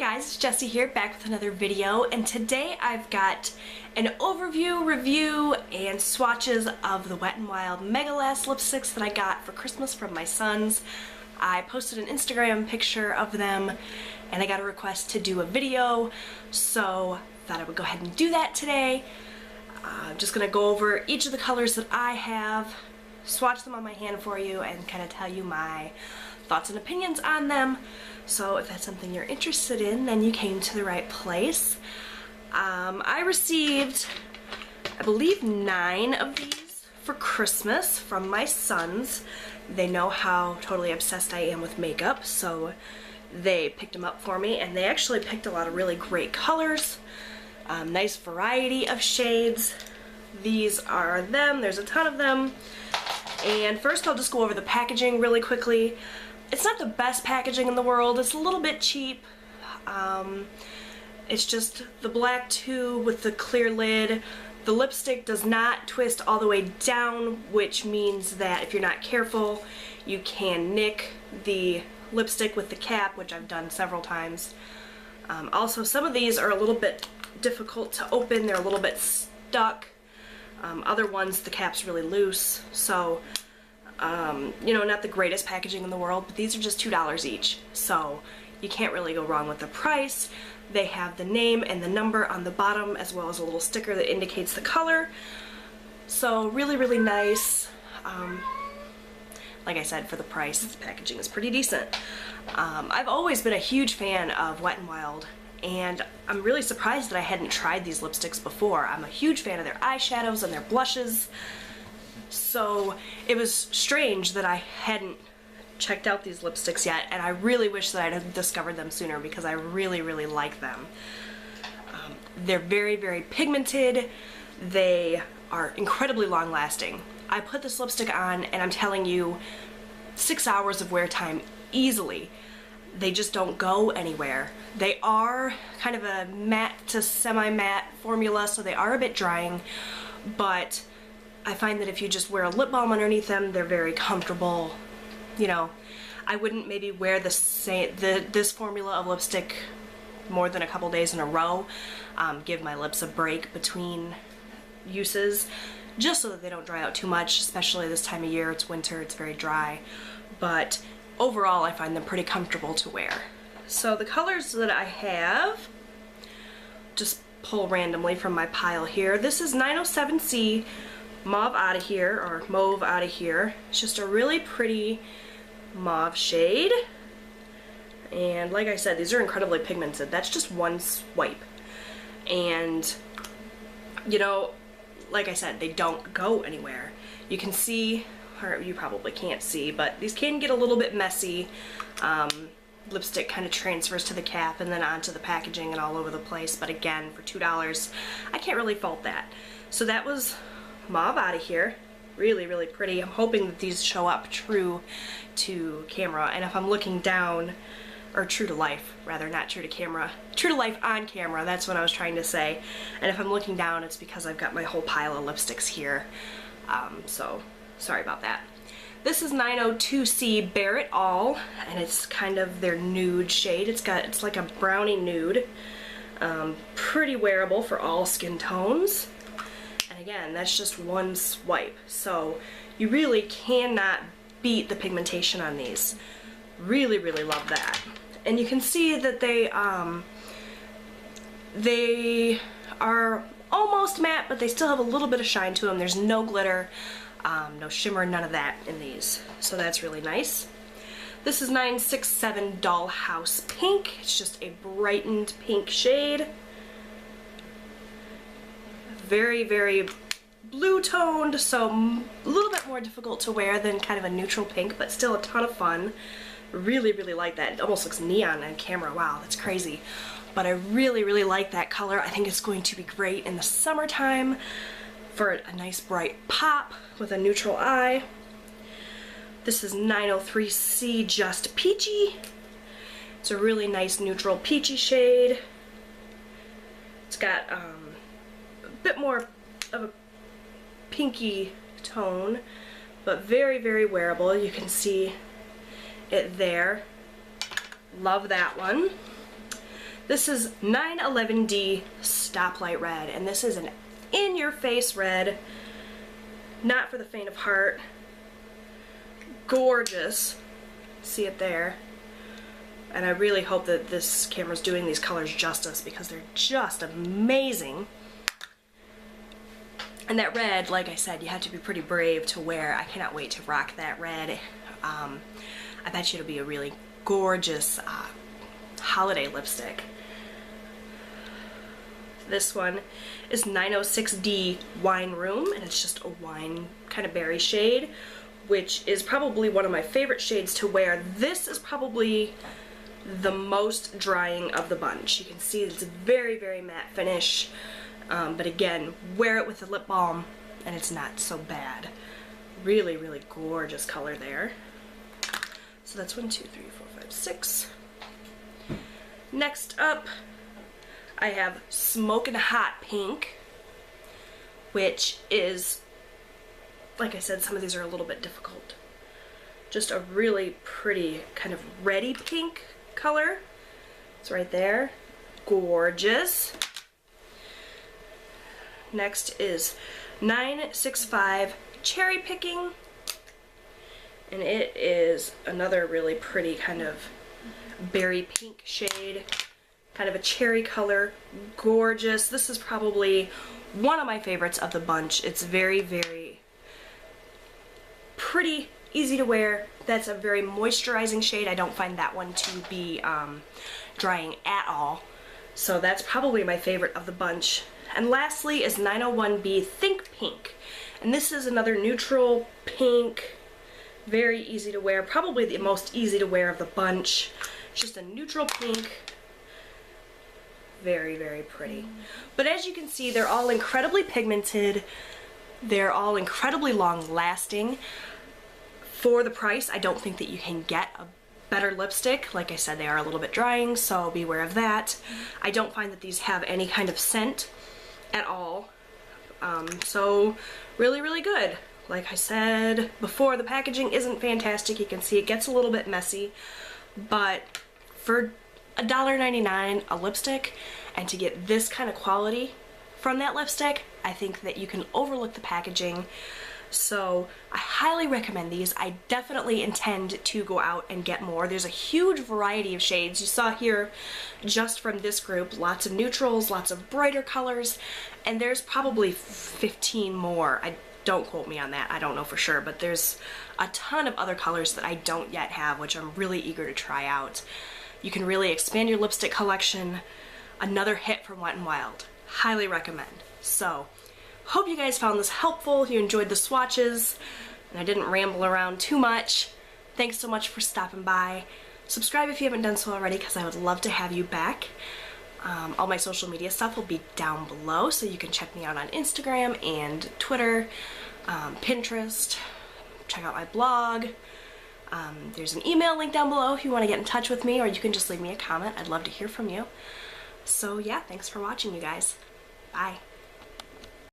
guys, it's Jessie here, back with another video, and today I've got an overview, review, and swatches of the Wet n Wild Megalast lipsticks that I got for Christmas from my sons. I posted an Instagram picture of them, and I got a request to do a video, so I thought I would go ahead and do that today. I'm just going to go over each of the colors that I have, swatch them on my hand for you, and kind of tell you my thoughts and opinions on them. So if that's something you're interested in, then you came to the right place. I received, I believe, 9 of these for Christmas from my sons. They know how totally obsessed I am with makeup, so they picked them up for me, and they actually picked a lot of really great colors. Nice variety of shades. These are them. There's a ton of them. And first I'll just go over the packaging really quickly. It's not the best packaging in the world. It's a little bit cheap. It's just the black tube with the clear lid. The lipstick does not twist all the way down, which means that if you're not careful, you can nick the lipstick with the cap, which I've done several times. Also, some of these are a little bit difficult to open. They're a little bit stuck. Other ones, the cap's really loose. So, you know, not the greatest packaging in the world, but these are just $2 each. So you can't really go wrong with the price. They have the name and the number on the bottom, as well as a little sticker that indicates the color. So really, really nice. Like I said, for the price, the packaging is pretty decent. I've always been a huge fan of Wet n Wild, and I'm really surprised that I hadn't tried these lipsticks before. I'm a huge fan of their eyeshadows and their blushes, so it was strange that I hadn't checked out these lipsticks yet, and I really wish that I had discovered them sooner because I really, really like them. They're very, very pigmented. They are incredibly long-lasting. I put this lipstick on, and I'm telling you, 6 hours of wear time easily. They just don't go anywhere. They are kind of a matte to semi-matte formula, so they are a bit drying, but I find that if you just wear a lip balm underneath them, they're very comfortable. You know, I wouldn't maybe wear this formula of lipstick more than a couple days in a row. Give my lips a break between uses, just so that they don't dry out too much, especially this time of year. It's winter, it's very dry, but overall I find them pretty comfortable to wear. So the colors that I have, just pull randomly from my pile here. This is 907C Mauve Outta Here, or Mauve Outta Here. It's just a really pretty mauve shade, and like I said, these are incredibly pigmented. That's just one swipe, and you know, like I said, they don't go anywhere. You can see, or you probably can't see, but these can get a little bit messy. Lipstick kind of transfers to the cap and then onto the packaging and all over the place, but again, for $2, I can't really fault that. So that was Mauve Outta Here. Really, really pretty. I'm hoping that these show up true to camera, and if I'm looking down, or true to life, rather, not true to camera. True to life on camera, that's what I was trying to say. And if I'm looking down, it's because I've got my whole pile of lipsticks here. So, sorry about that. This is 902C Bare It All, and it's kind of their nude shade. It's like a brownie nude. Pretty wearable for all skin tones. And again, that's just one swipe. So, you really cannot beat the pigmentation on these. Really, really love that. And you can see that they are almost matte, but they still have a little bit of shine to them. There's no glitter, no shimmer, none of that in these. So that's really nice. This is 967 Dollhouse Pink. It's just a brightened pink shade. Very, very blue toned, so a little bit more difficult to wear than kind of a neutral pink, but still a ton of fun. Really, really like that. It almost looks neon on camera. Wow, that's crazy. But I really, really like that color. I think it's going to be great in the summertime for a nice bright pop with a neutral eye. This is 903C Just Peachy. It's a really nice neutral peachy shade. It's got a bit more of a pinky tone, but very, very wearable. You can see it there. Love that one. This is 911D Stoplight Red, and this is an in-your-face red, not for the faint of heart. Gorgeous. See it there. And I really hope that this camera's doing these colors justice because they're just amazing. And that red, like I said, you have to be pretty brave to wear. I cannot wait to rock that red. I bet you it'll be a really gorgeous holiday lipstick. This one is 906D Wine Room, and it's just a wine kind of berry shade, which is probably one of my favorite shades to wear. This is probably the most drying of the bunch. You can see it's a very, very matte finish, but again, wear it with a lip balm and it's not so bad. Really, really gorgeous color there. So that's 1, 2, 3, 4, 5, 6. Next up, I have Smokin' Hot Pink, which is, like I said, some of these are a little bit difficult. Just a really pretty kind of reddy pink color. It's right there. Gorgeous. Next is 965 Cherry Picking, and it is another really pretty kind of berry pink shade, kind of a cherry color. Gorgeous. This is probably one of my favorites of the bunch. It's very, very pretty, easy to wear. That's a very moisturizing shade. I don't find that one to be drying at all. So that's probably my favorite of the bunch. And lastly is 901B Think Pink. And this is another neutral pink, very easy to wear, probably the most easy to wear of the bunch. It's just a neutral pink. Very, very pretty. But as you can see, they're all incredibly pigmented. They're all incredibly long lasting. For the price, I don't think that you can get a better lipstick. Like I said, they are a little bit drying, so beware of that. I don't find that these have any kind of scent at all. So really, really good. Like I said before, the packaging isn't fantastic. You can see it gets a little bit messy, but for $1.99 a lipstick, and to get this kind of quality from that lipstick, I think that you can overlook the packaging. So I highly recommend these. I definitely intend to go out and get more. There's a huge variety of shades. You saw here just from this group, lots of neutrals, lots of brighter colors, and there's probably 15 more. Don't quote me on that, I don't know for sure, but there's a ton of other colors that I don't yet have, which I'm really eager to try out. You can really expand your lipstick collection. Another hit from Wet n Wild. Highly recommend. So, hope you guys found this helpful, you enjoyed the swatches, and I didn't ramble around too much. Thanks so much for stopping by. Subscribe if you haven't done so already, because I would love to have you back. All my social media stuff will be down below, so you can check me out on Instagram and Twitter, Pinterest, check out my blog. There's an email link down below if you want to get in touch with me, or you can just leave me a comment. I'd love to hear from you. So yeah, thanks for watching, you guys. Bye.